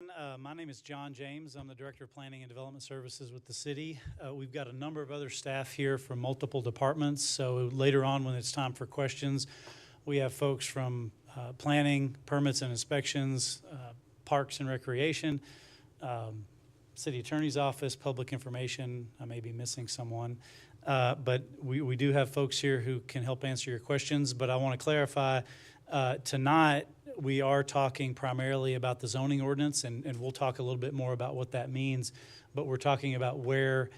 My name is John James. I'm the Director of Planning and Development Services with the city. We've got a number of other staff here from multiple departments, so later on when it's time for questions, we have folks from planning, permits and inspections, parks and recreation, city attorney's office, public information. I may be missing someone. But we do have folks here who can help answer your questions, but I want to clarify, tonight we are talking primarily about the zoning ordinance, and we'll talk a little bit more about what that means, but we're talking about where,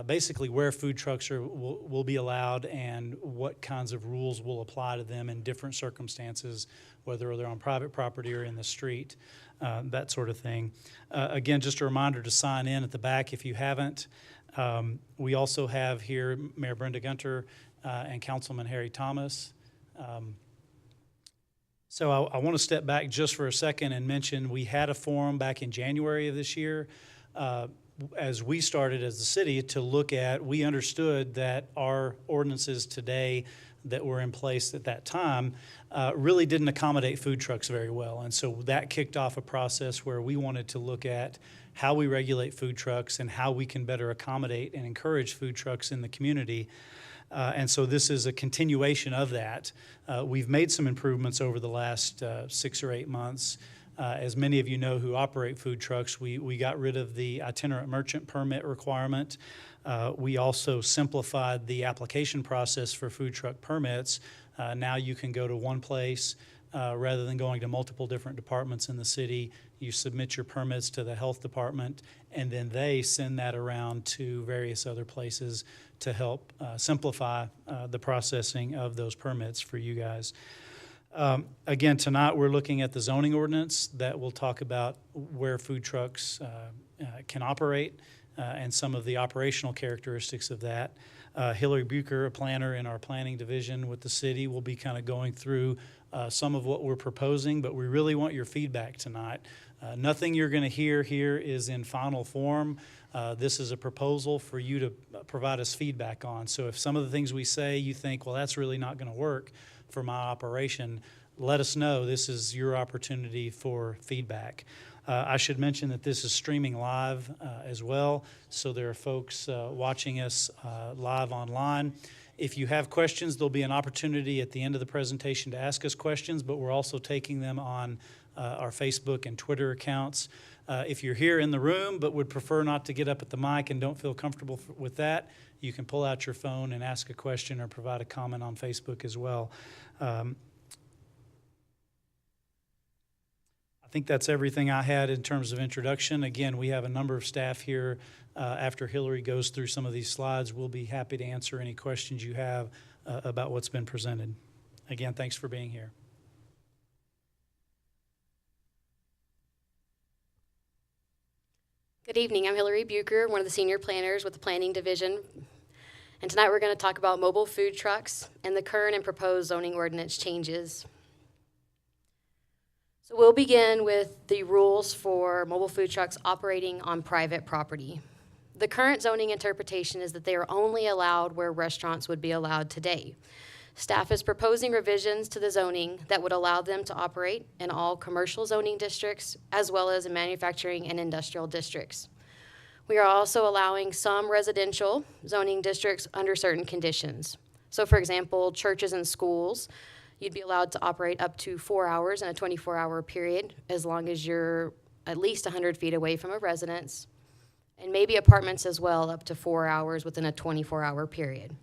basically where food trucks will be allowed and what kinds of rules will apply to them in different circumstances, whether they're on private property or in the street, that sort of thing. Again, just a reminder to sign in at the back if you haven't. We also have here Mayor Brenda Gunter and Councilman Harry Thomas. So I want to step back just for a second and mention we had a forum back in January of this year as we started as the city to look at, we understood that our ordinances today that were in place at that time really didn't accommodate food trucks very well. And so that kicked off a process where we wanted to look at how we regulate food trucks and how we can better accommodate and encourage food trucks in the community. And so this is a continuation of that. We've made some improvements over the last 6 or 8 months. As many of you know who operate food trucks, we got rid of the itinerant merchant permit requirement. We also simplified the application process for food truck permits. Now you can go to one place rather than going to multiple different departments in the city. You submit your permits to the health department, and then they send that around to various other places to help simplify the processing of those permits for you guys. Again, tonight we're looking at the zoning ordinance that will talk about where food trucks can operate and some of the operational characteristics of that. Hillary Bucher, a planner in our planning division with the city, will be kind of going through some of what we're proposing, but we really want your feedback tonight. Nothing you're going to hear here is in final form. This is a proposal for you to provide us feedback on. So if some of the things we say you think, well, that's really not going to work for my operation, let us know. This is your opportunity for feedback. I should mention that this is streaming live as well, so there are folks watching us live online. If you have questions, there'll be an opportunity at the end of the presentation to ask us questions, but we're also taking them on our Facebook and Twitter accounts. If you're here in the room but would prefer not to get up at the mic and don't feel comfortable with that, you can pull out your phone and ask a question or provide a comment on Facebook as well. I think that's everything I had in terms of introduction. Again, we have a number of staff here. After Hillary goes through some of these slides, we'll be happy to answer any questions you have about what's been presented. Again, thanks for being here. Good evening. I'm Hillary Bucher, one of the senior planners with the Planning Division. And tonight we're going to talk about mobile food trucks and the current and proposed zoning ordinance changes. So we'll begin with the rules for mobile food trucks operating on private property. The current zoning interpretation is that they are only allowed where restaurants would be allowed today. Staff is proposing revisions to the zoning that would allow them to operate in all commercial zoning districts as well as in manufacturing and industrial districts. We are also allowing some residential zoning districts under certain conditions. So for example, churches and schools, you'd be allowed to operate up to 4 hours in a 24-hour period as long as you're at least 100 feet away from a residence, and maybe apartments as well up to 4 hours within a 24-hour period.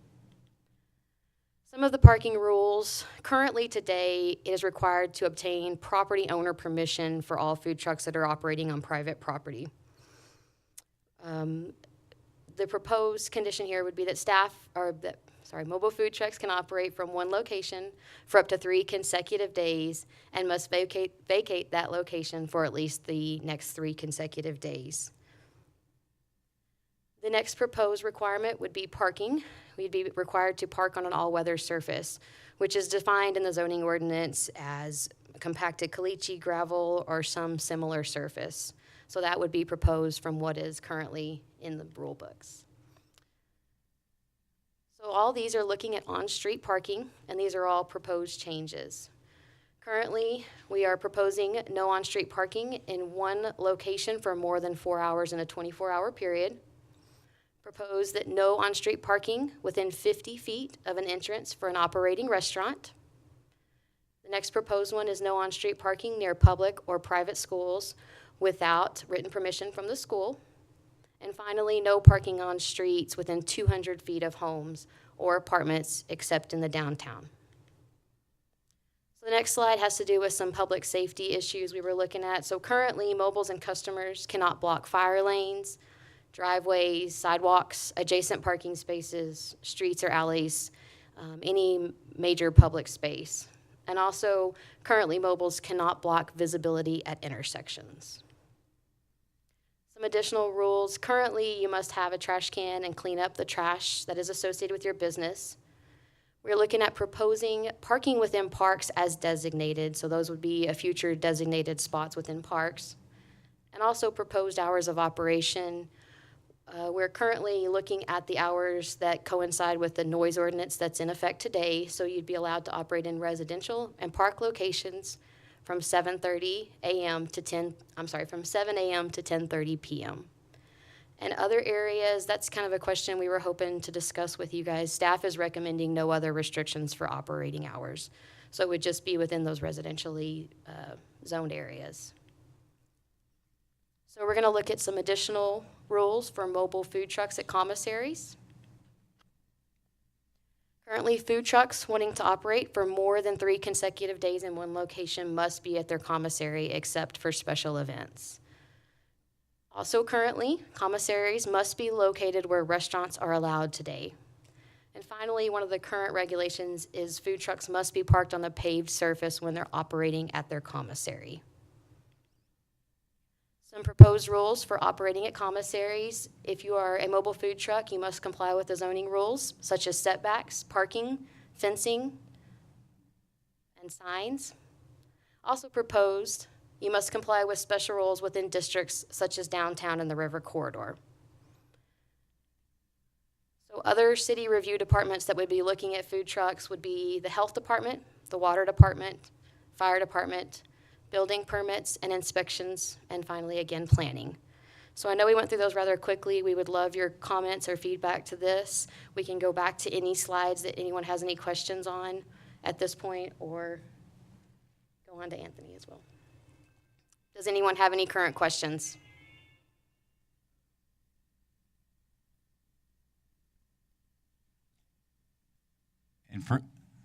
Some of the parking rules, currently today, it is required to obtain property owner permission for all food trucks that are operating on private property. The proposed condition here would be that mobile food trucks can operate from one location for up to 3 consecutive days and must vacate that location for at least the next 3 consecutive days. The next proposed requirement would be parking. We'd be required to park on an all-weather surface, which is defined in the zoning ordinance as compacted caliche, gravel, or some similar surface. So that would be proposed from what is currently in the rule books. So all these are looking at on-street parking, and these are all proposed changes. Currently, we are proposing no on-street parking in one location for more than 4 hours in a 24-hour period. Propose that no on-street parking within 50 feet of an entrance for an operating restaurant. The next proposed one is no on-street parking near public or private schools without written permission from the school. And finally, no parking on streets within 200 feet of homes or apartments except in the downtown. So the next slide has to do with some public safety issues we were looking at. So currently, mobiles and customers cannot block fire lanes, driveways, sidewalks, adjacent parking spaces, streets or alleys, any major public space. And also, currently, mobiles cannot block visibility at intersections. Some additional rules. Currently, you must have a trash can and clean up the trash that is associated with your business. We're looking at proposing parking within parks as designated, so those would be a future designated spots within parks. And also proposed hours of operation. We're currently looking at the hours that coincide with the noise ordinance that's in effect today, so you'd be allowed to operate in residential and park locations from 7:30 a.m. to 7 a.m. to 10:30 p.m. And other areas, that's kind of a question we were hoping to discuss with you guys. Staff is recommending no other restrictions for operating hours, so it would just be within those residentially zoned areas. So we're going to look at some additional rules for mobile food trucks at commissaries. Currently, food trucks wanting to operate for more than 3 consecutive days in one location must be at their commissary except for special events. Also currently, commissaries must be located where restaurants are allowed today. And finally, one of the current regulations is food trucks must be parked on a paved surface when they're operating at their commissary. Some proposed rules for operating at commissaries. If you are a mobile food truck, you must comply with the zoning rules, such as setbacks, parking, fencing, and signs. Also proposed, you must comply with special rules within districts such as downtown and the river corridor. So other city review departments that would be looking at food trucks would be the health department, the water department, fire department, building permits and inspections, and finally, again, planning. So I know we went through those rather quickly. We would love your comments or feedback to this. We can go back to any slides that anyone has any questions on at this point, or go on to Anthony as well. Does anyone have any current questions?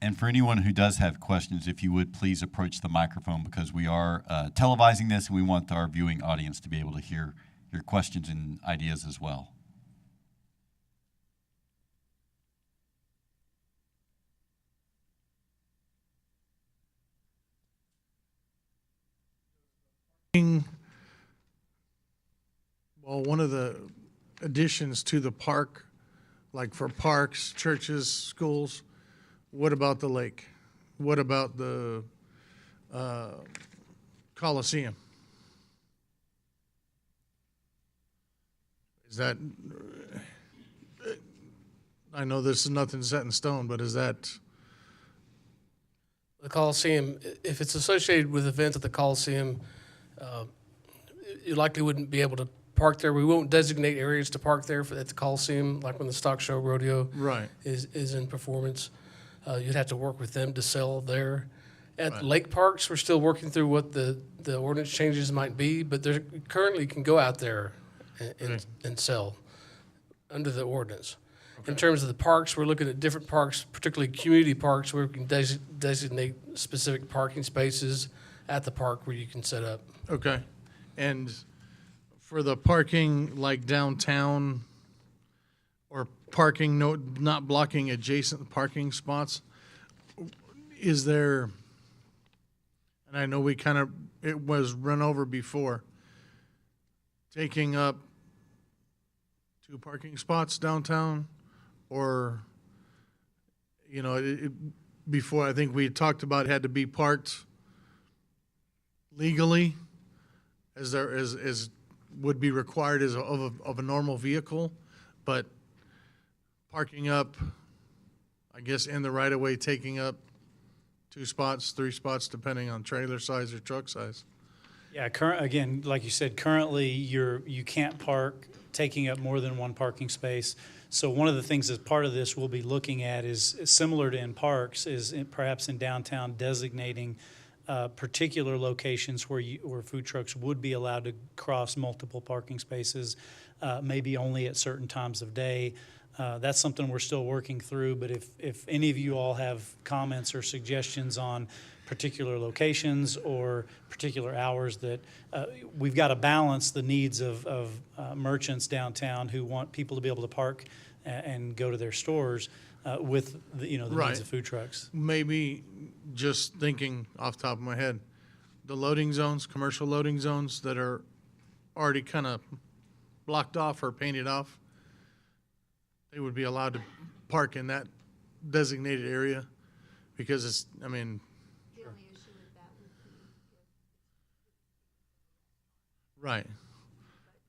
And for anyone who does have questions, if you would please approach the microphone, because we are televising this and we want our viewing audience to be able to hear your questions and ideas as well. Well, one of the additions to the park, like for parks, churches, schools, what about the lake? What about the Coliseum? Is that, I know this is nothing set in stone, but is that? The Coliseum, if it's associated with events at the Coliseum, you likely wouldn't be able to park there. We won't designate areas to park there at the Coliseum, like when the stock show rodeo Right. is in performance. You'd have to work with them to sell there. At Right. lake parks, we're still working through what the ordinance changes might be, but there currently can go out there and sell under the ordinance. In terms of the parks, we're looking at different parks, particularly community parks, where we can designate specific parking spaces at the park where you can set up. Okay. And for the parking like downtown, or parking, not blocking adjacent parking spots, is there, and I know it was run over before, taking up 2 parking spots downtown? Or, before, I think we had talked about it had to be parked legally, as would be required of a normal vehicle, but parking up, I guess, in the right of way, taking up 2 spots, 3 spots, depending on trailer size or truck size. Yeah, again, like you said, currently you can't park taking up more than one parking space. So one of the things as part of this we'll be looking at is similar to in parks, perhaps in downtown designating particular locations where food trucks would be allowed to cross multiple parking spaces, maybe only at certain times of day. That's something we're still working through, but if any of you all have comments or suggestions on particular locations or particular hours that we've got to balance the needs of merchants downtown who want people to be able to park and go to their stores with the Right. needs of food trucks. Maybe just thinking off the top of my head, the loading zones, commercial loading zones that are already kind of blocked off or painted off, they would be allowed to park in that designated area because it's, I mean, The only issue with that would be right,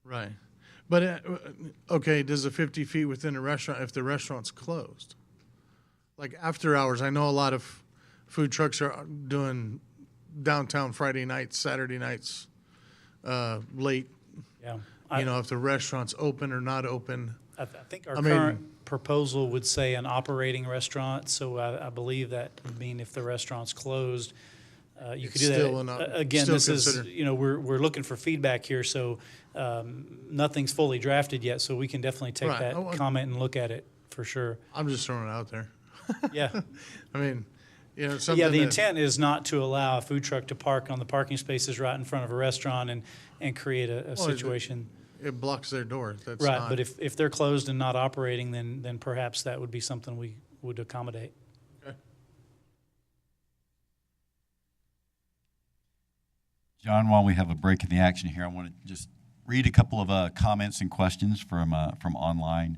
right. But, okay, does the 50 feet within a restaurant, if the restaurant's closed? Like after hours, I know a lot of food trucks are doing downtown Friday nights, Saturday nights, late, Yeah. if the restaurant's open or not open. I think our I mean- current proposal would say an operating restaurant, so I believe that would mean if the restaurant's closed, you could do that. Still Again, still this is, considered. we're looking for feedback here, so nothing's fully drafted yet, so we can definitely take Right. that Oh, comment and look at it for sure. I'm just throwing it out there. Yeah. I mean, something Yeah, the that- intent is not to allow a food truck to park on the parking spaces right in front of a restaurant and create a Well, situation. It blocks their doors. That's Right, not. but if they're closed and not operating, then perhaps that would be something we would accommodate. Okay. John, while we have a break in the action here, I want to just read a couple of comments and questions from online.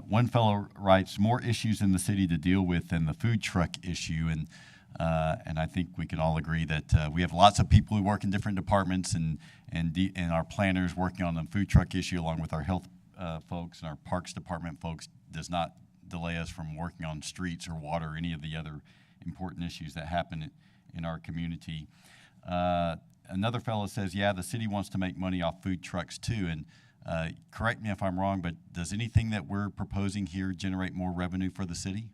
One fellow writes, more issues in the city to deal with than the food truck issue. And I think we can all agree that we have lots of people who work in different departments and our planners working on the food truck issue along with our health folks and our parks department folks does not delay us from working on streets or water or any of the other important issues that happen in our community. Another fellow says, yeah, the city wants to make money off food trucks too. And correct me if I'm wrong, but does anything that we're proposing here generate more revenue for the city?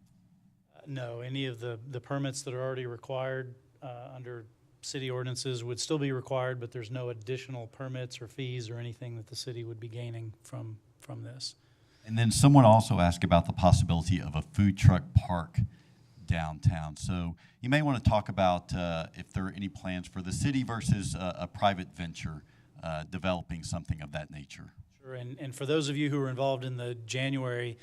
No, any of the permits that are already required under city ordinances would still be required, but there's no additional permits or fees or anything that the city would be gaining from this. And then someone also asked about the possibility of a food truck park downtown. So you may want to talk about if there are any plans for the city versus a private venture developing something of that nature. Sure, and for those of you who were involved in the January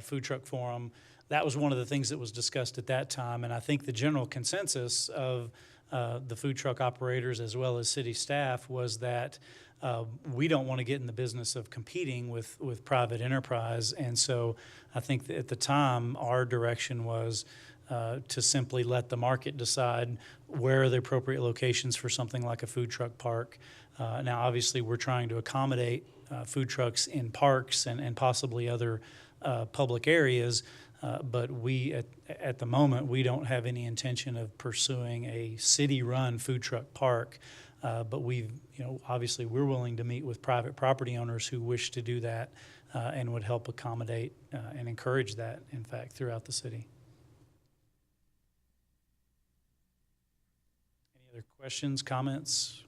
food truck forum, that was one of the things that was discussed at that time, and I think the general consensus of the food truck operators as well as city staff was that we don't want to get in the business of competing with private enterprise, and so I think that at the time our direction was to simply let the market decide where are the appropriate locations for something like a food truck park. Now, obviously, we're trying to accommodate food trucks in parks and possibly other public areas, but we, at the moment, we don't have any intention of pursuing a city-run food truck park. But obviously, we're willing to meet with private property owners who wish to do that and would help accommodate and encourage that, in fact, throughout the city. Any other questions, comments?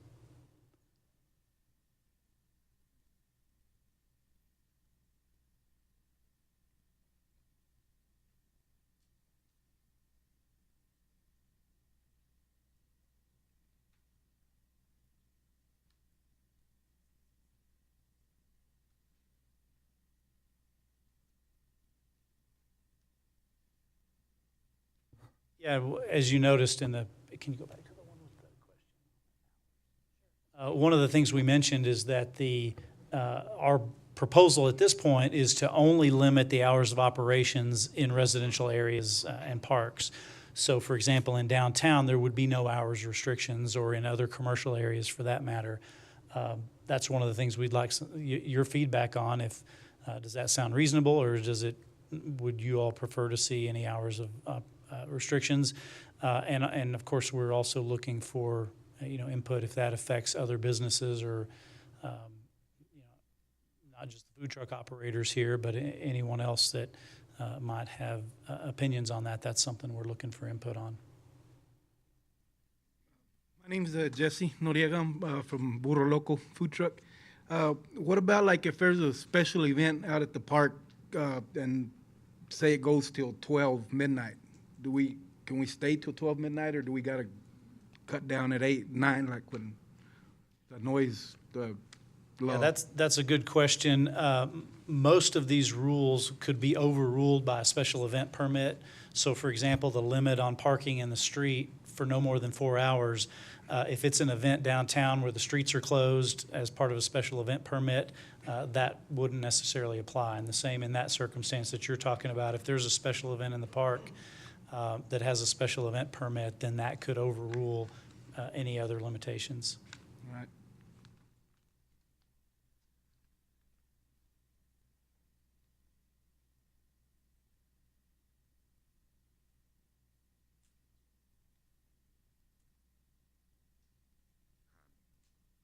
Yeah, as you noticed can you go back to the one with the question? One of the things we mentioned is that our proposal at this point is to only limit the hours of operations in residential areas and parks. So, for example, in downtown, there would be no hours restrictions, or in other commercial areas for that matter. That's one of the things we'd like your feedback on. Does that sound reasonable, or would you all prefer to see any hours of restrictions. And of course, we're also looking for, input if that affects other businesses or, not just the food truck operators here, but anyone else that might have opinions on that. That's something we're looking for input on. My name's Jesse Noriega. I'm from Burro Loco Food Truck. What about like if there's a special event out at the park and say it goes till 12 midnight? Can we stay till 12 midnight, or do we gotta cut down at 8, 9, like when the noise, the Yeah, law? that's a good question. Most of these rules could be overruled by a special event permit. So for example, the limit on parking in the street for no more than 4 hours, if it's an event downtown where the streets are closed as part of a special event permit, that wouldn't necessarily apply. And the same in that circumstance that you're talking about. If there's a special event in the park that has a special event permit, then that could overrule any other limitations. Right.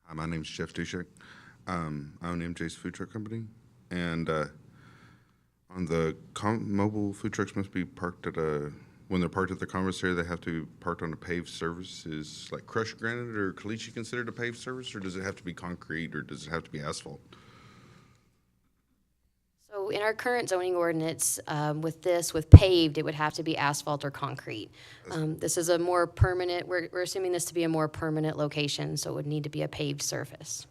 Hi, my name's Jeff Dushek. I own MJ's Food Truck Company, and on the mobile food trucks must be parked at when they're parked at the conference area, they have to be parked on a paved surface. Is like crushed granite or caliche considered a paved surface, or does it have to be concrete, or does it have to be asphalt? So in our current zoning ordinance, with paved, it would have to be asphalt or concrete. This is a more permanent, we're assuming this to be a more permanent location, so it would need to be a paved surface.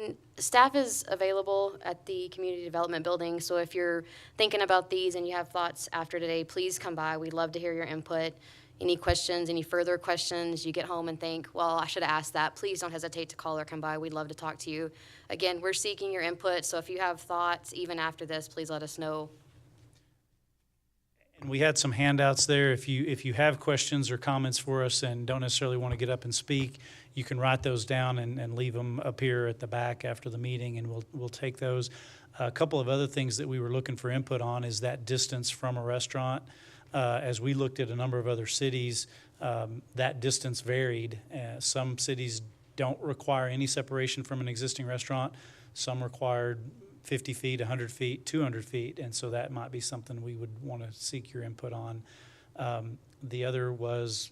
And staff is available at the Community Development Building, so if you're thinking about these and you have thoughts after today, please come by. We'd love to hear your input. Any questions, any further questions, you get home and think, well, I should have asked that, please don't hesitate to call or come by. We'd love to talk to you. Again, we're seeking your input, so if you have thoughts, even after this, please let us know. And we had some handouts there. If you have questions or comments for us and don't necessarily want to get up and speak, you can write those down and leave them up here at the back after the meeting, and we'll take those. A couple of other things that we were looking for input on is that distance from a restaurant. As we looked at a number of other cities, that distance varied. Some cities don't require any separation from an existing restaurant. Some required 50 feet, 100 feet, 200 feet, and so that might be something we would want to seek your input on. The other was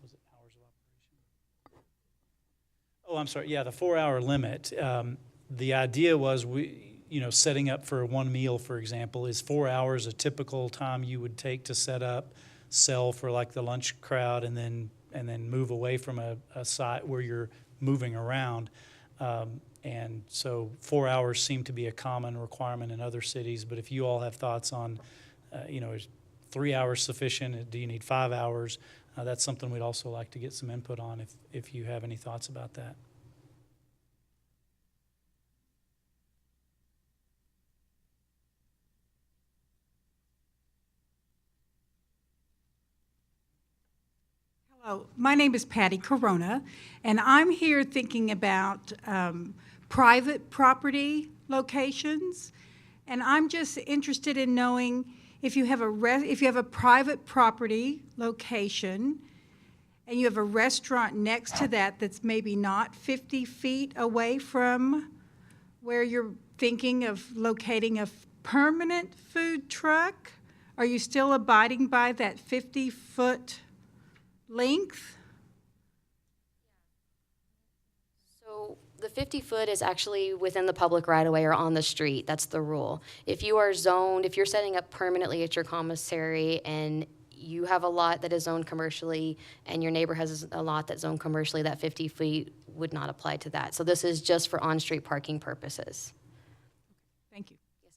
it hours of operation? Oh, I'm sorry, yeah, the 4-hour limit. The idea was setting up for one meal, for example, is 4 hours a typical time you would take to set up, sell for like the lunch crowd, and then move away from a site where you're moving around. And so 4 hours seem to be a common requirement in other cities, but if you all have thoughts on, is 3 hours sufficient? Do you need 5 hours? That's something we'd also like to get some input on if you have any thoughts about that. Hello, my name is Patty Corona, and I'm here thinking about private property locations. And I'm just interested in knowing if you have a private property location and you have a restaurant next to that that's maybe not 50 feet away from where you're thinking of locating a permanent food truck, are you still abiding by that 50-foot length? So the 50-foot is actually within the public right-of-way or on the street. That's the rule. If you are zoned, if you're setting up permanently at your commissary and you have a lot that is zoned commercially and your neighbor has a lot that's zoned commercially, that 50 feet would not apply to that. So this is just for on-street parking purposes. Thank you. Yes,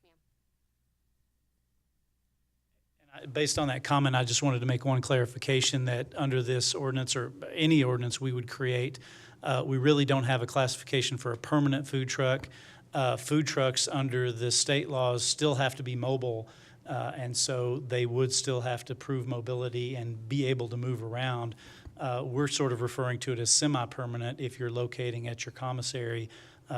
ma'am. Based on that comment, I just wanted to make one clarification that under this ordinance or any ordinance we would create, we really don't have a classification for a permanent food truck. Food trucks under the state laws still have to be mobile. And so they would still have to prove mobility and be able to move around. We're sort of referring to it as semi-permanent. If you're locating at your commissary,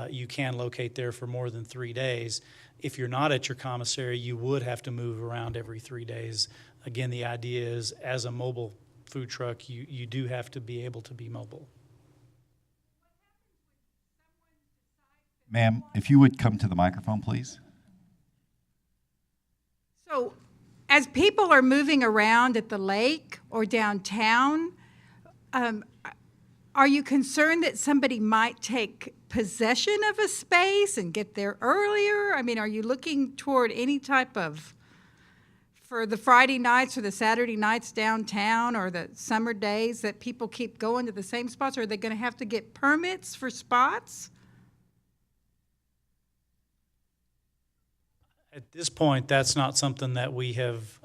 you can locate there for more than 3 days. If you're not at your commissary, you would have to move around every 3 days. Again, the idea is, as a mobile food truck, you do have to be able to be mobile. Ma'am, if you would come to the microphone, please. So, as people are moving around at the lake or downtown, are you concerned that somebody might take possession of a space and get there earlier? I mean, are you looking toward any type of, for the Friday nights or the Saturday nights downtown or the summer days that people keep going to the same spots? Are they going to have to get permits for spots? At this point, that's not something that we have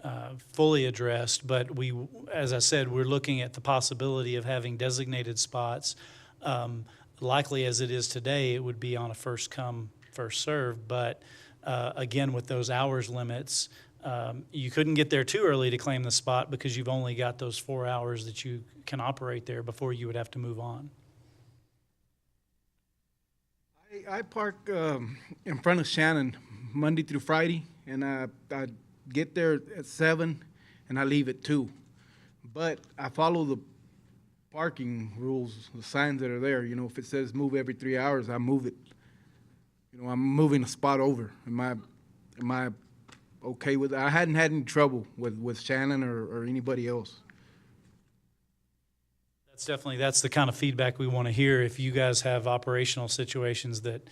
fully addressed, but as I said, we're looking at the possibility of having designated spots. Likely as it is today, it would be on a first come, first served, but again, with those hours limits, you couldn't get there too early to claim the spot because you've only got those 4 hours that you can operate there before you would have to move on. I park in front of Shannon Monday through Friday, and I get there at 7 and I leave at 2. But I follow the parking rules, the signs that are there. You know, if it says move every 3 hours, I move it. You know, I'm moving a spot over. Am I okay with it? I hadn't had any trouble with Shannon or anybody else. That's the kind of feedback we want to hear. If you guys have operational situations that,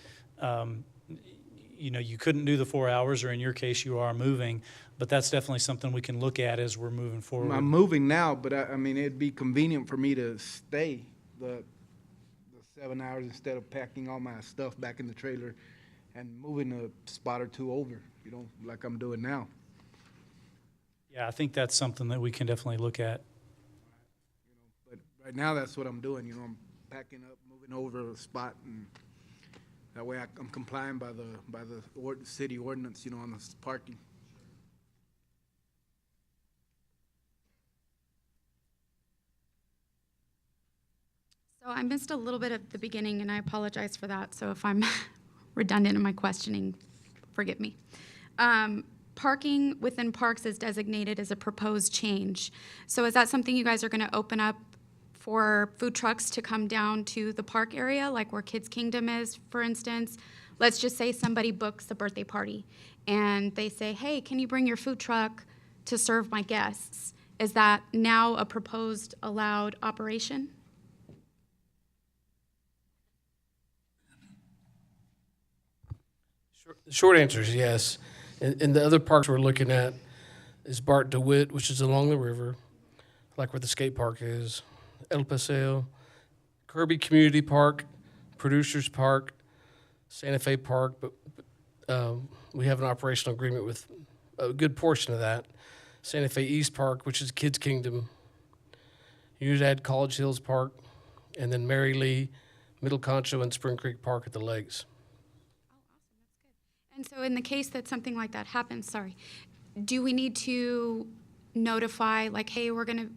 you couldn't do the 4 hours, or in your case, you are moving, but that's definitely something we can look at as we're moving forward. I'm moving now, but I mean, it'd be convenient for me to stay the 7 hours instead of packing all my stuff back in the trailer and moving a spot or two over, like I'm doing now. Yeah, I think that's something that we can definitely look at. But right now, that's what I'm doing. I'm packing up, moving over a spot, and that way I'm complying by the city ordinance, on the parking. So I missed a little bit at the beginning, and I apologize for that. So if I'm redundant in my questioning, forgive me. Parking within parks is designated as a proposed change. So is that something you guys are going to open up for food trucks to come down to the park area, like where Kids Kingdom is, for instance? Let's just say somebody books a birthday party, and they say, hey, can you bring your food truck to serve my guests? Is that now a proposed allowed operation? The short answer is yes. And the other parks we're looking at is Bart DeWitt, which is along the river, like where the skate park is, El Paseo, Kirby Community Park, Producers Park, Santa Fe Park, but we have an operational agreement with a good portion of that. Santa Fe East Park, which is Kids Kingdom. You'd add College Hills Park, and then Mary Lee, Middle Concho, and Spring Creek Park at the lakes. And so in the case that something like that happens, do we need to notify, like, hey, we're going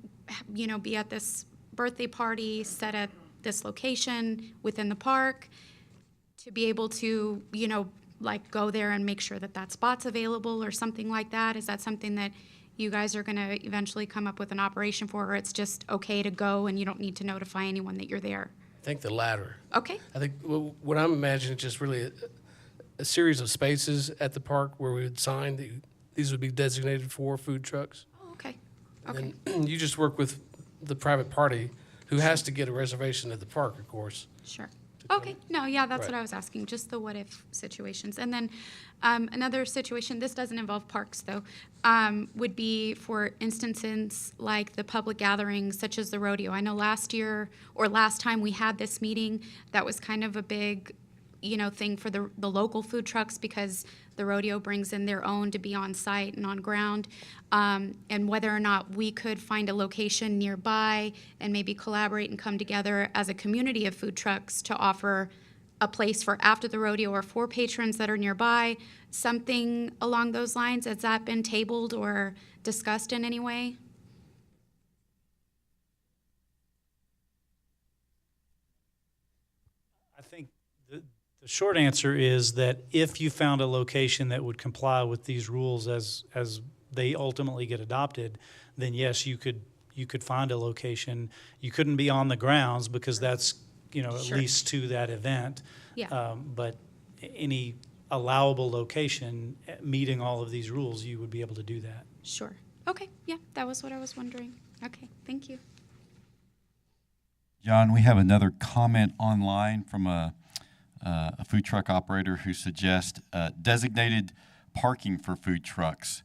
to, be at this birthday party set at this location within the park, to be able to, go there and make sure that that spot's available or something like that? Is that something that you guys are going to eventually come up with an operation for, or it's just okay to go and you don't need to notify anyone that you're there? I think the latter. Okay. I think what I'm imagining is just really a series of spaces at the park where we would sign that these would be designated for food trucks. Oh, okay. And then you just work with the private party who has to get a reservation at the park, of course. Sure. Okay. No, yeah, that's Right. what I was asking, just the what-if situations. And then another situation, this doesn't involve parks, though, would be for instances like the public gatherings, such as the rodeo. I know last time we had this meeting, that was kind of a big thing for the local food trucks, because the rodeo brings in their own to be on site and on ground, and whether or not we could find a location nearby and maybe collaborate and come together as a community of food trucks to offer a place for after the rodeo or for patrons that are nearby, something along those lines? Has that been tabled or discussed in any way? I think the short answer is that if you found a location that would comply with these rules as they ultimately get adopted, then yes, you could find a location. You couldn't be on the grounds because that's, at Sure. least to that event. Yeah. But any allowable location meeting all of these rules, you would be able to do that. Sure. Okay, yeah, that was what I was wondering. Okay, thank you. John, we have another comment online from a food truck operator who suggests designated parking for food trucks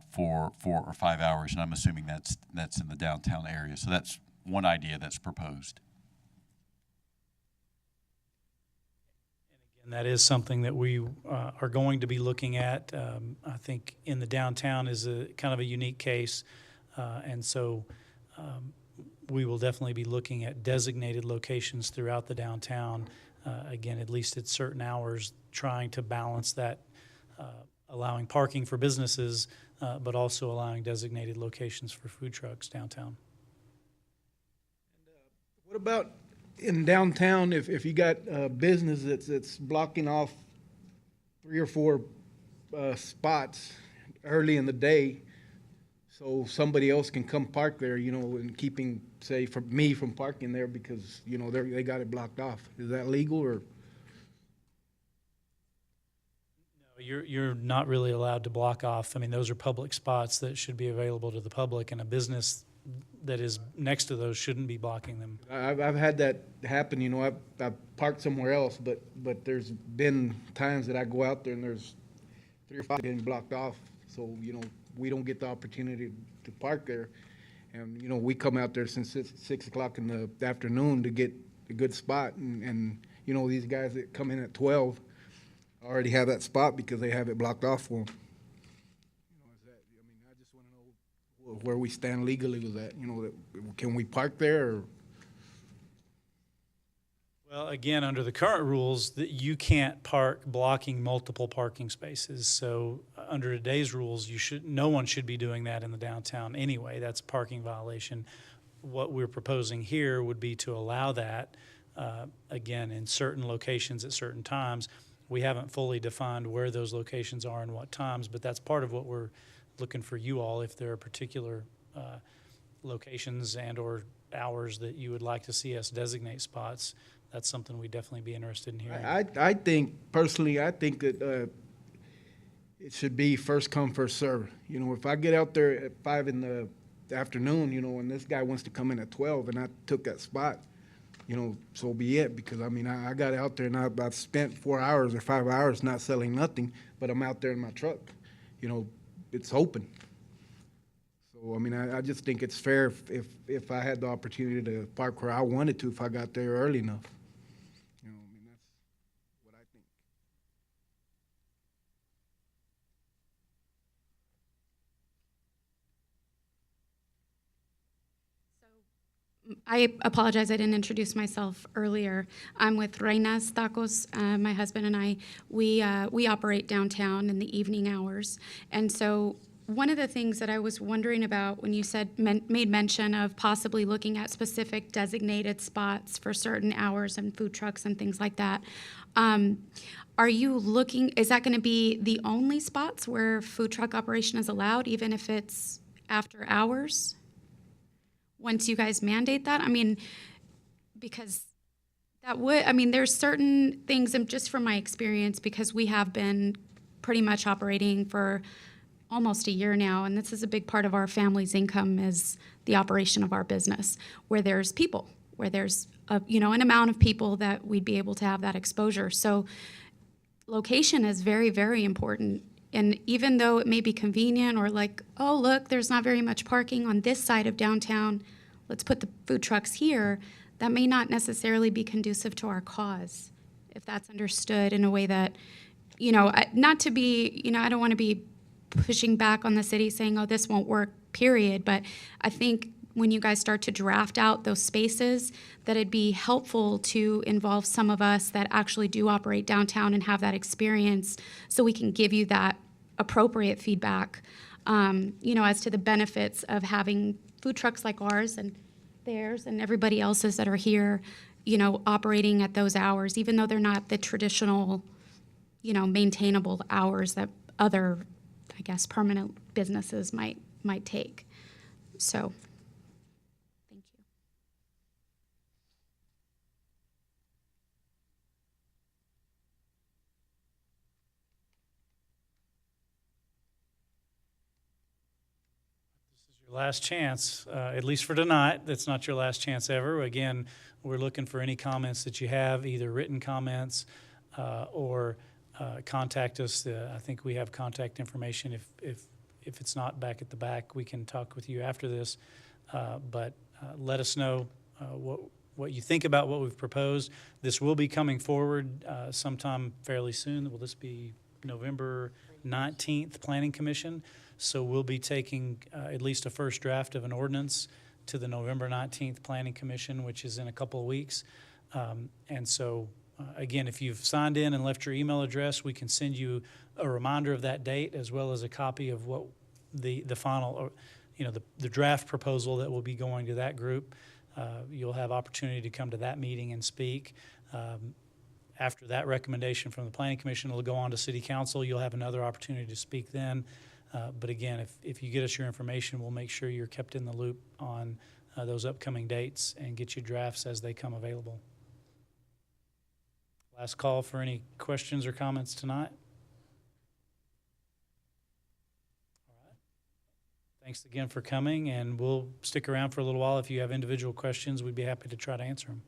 for 4 or 5 hours, and I'm assuming that's in the downtown area. So that's one idea that's proposed. And that is something that we are going to be looking at. I think in the downtown is a kind of a unique case, and so we will definitely be looking at designated locations throughout the downtown. Again, at least at certain hours, trying to balance that, allowing parking for businesses, but also allowing designated locations for food trucks downtown. What about in downtown, if you got a business that's blocking off 3 or 4 spots early in the day, so somebody else can come park there, and keeping, say, from me from parking there because, they got it blocked off. Is that legal or? You're not really allowed to block off. I mean, those are public spots that should be available to the public, and a business that is next to those shouldn't be blocking them. I've had that happen, I've parked somewhere else, but there's been times that I go out there and there's 3 or 5 getting blocked off. So, we don't get the opportunity to park there. And, we come out there since 6 o'clock in the afternoon to get a good spot. And these guys that come in at 12 already have that spot because they have it blocked off for them. I just want to know where we stand legally with that. Can we park there or? Well, again, under the current rules, that you can't park blocking multiple parking spaces. So under today's rules, no one should be doing that in the downtown anyway. That's a parking violation. What we're proposing here would be to allow that, again, in certain locations at certain times. We haven't fully defined where those locations are and what times, but that's part of what we're looking for you all, if there are particular locations and or hours that you would like to see us designate spots. That's something we'd definitely be interested in hearing. I think, personally, I think that it should be first come, first serve. If I get out there at 5 in the afternoon, and this guy wants to come in at 12 and I took that spot, so be it. Because, I got out there and I've spent 4 hours or 5 hours not selling nothing, but I'm out there in my truck. It's open. So, I just think it's fair if I had the opportunity to park where I wanted to if I got there early enough. That's what I think. I apologize, I didn't introduce myself earlier. I'm with Reinas Tacos. My husband and I, we operate downtown in the evening hours. And so one of the things that I was wondering about when you said, made mention of possibly looking at specific designated spots for certain hours and food trucks and things like that, are you looking, is that going to be the only spots where food truck operation is allowed, even if it's after hours? Once you guys mandate that? Because that would, there's certain things, and just from my experience, because we have been pretty much operating for almost a year now, and this is a big part of our family's income is the operation of our business, where there's people, where there's an amount of people that we'd be able to have that exposure. So location is very, very important. And even though it may be convenient or like, oh, look, there's not very much parking on this side of downtown, let's put the food trucks here, that may not necessarily be conducive to our cause, if that's understood in a way that, not to be, I don't want to be pushing back on the city saying, oh, this won't work, period. But I think when you guys start to draft out those spaces, that it'd be helpful to involve some of us that actually do operate downtown and have that experience, so we can give you that appropriate feedback, as to the benefits of having food trucks like ours and theirs and everybody else's that are here, operating at those hours, even though they're not the traditional, maintainable hours that other, I guess, permanent businesses might take. So, thank you. Your last chance, at least for tonight. That's not your last chance ever. Again, we're looking for any comments that you have, either written comments or contact us. I think we have contact information. If it's not back at the back, we can talk with you after this. But let us know what you think about what we've proposed. This will be coming forward sometime fairly soon. Will this be November 19th, Planning Commission? So we'll be taking at least a first draft of an ordinance to the November 19th Planning Commission, which is in a couple of weeks. And so, again, if you've signed in and left your email address, we can send you a reminder of that date, as well as a copy of what the final, or, the draft proposal that will be going to that group. You'll have opportunity to come to that meeting and speak. After that recommendation from the Planning Commission, it'll go on to City Council. You'll have another opportunity to speak then. But again, if you get us your information, we'll make sure you're kept in the loop on those upcoming dates and get you drafts as they come available. Last call for any questions or comments tonight. All right. Thanks again for coming, and we'll stick around for a little while. If you have individual questions, we'd be happy to try to answer them.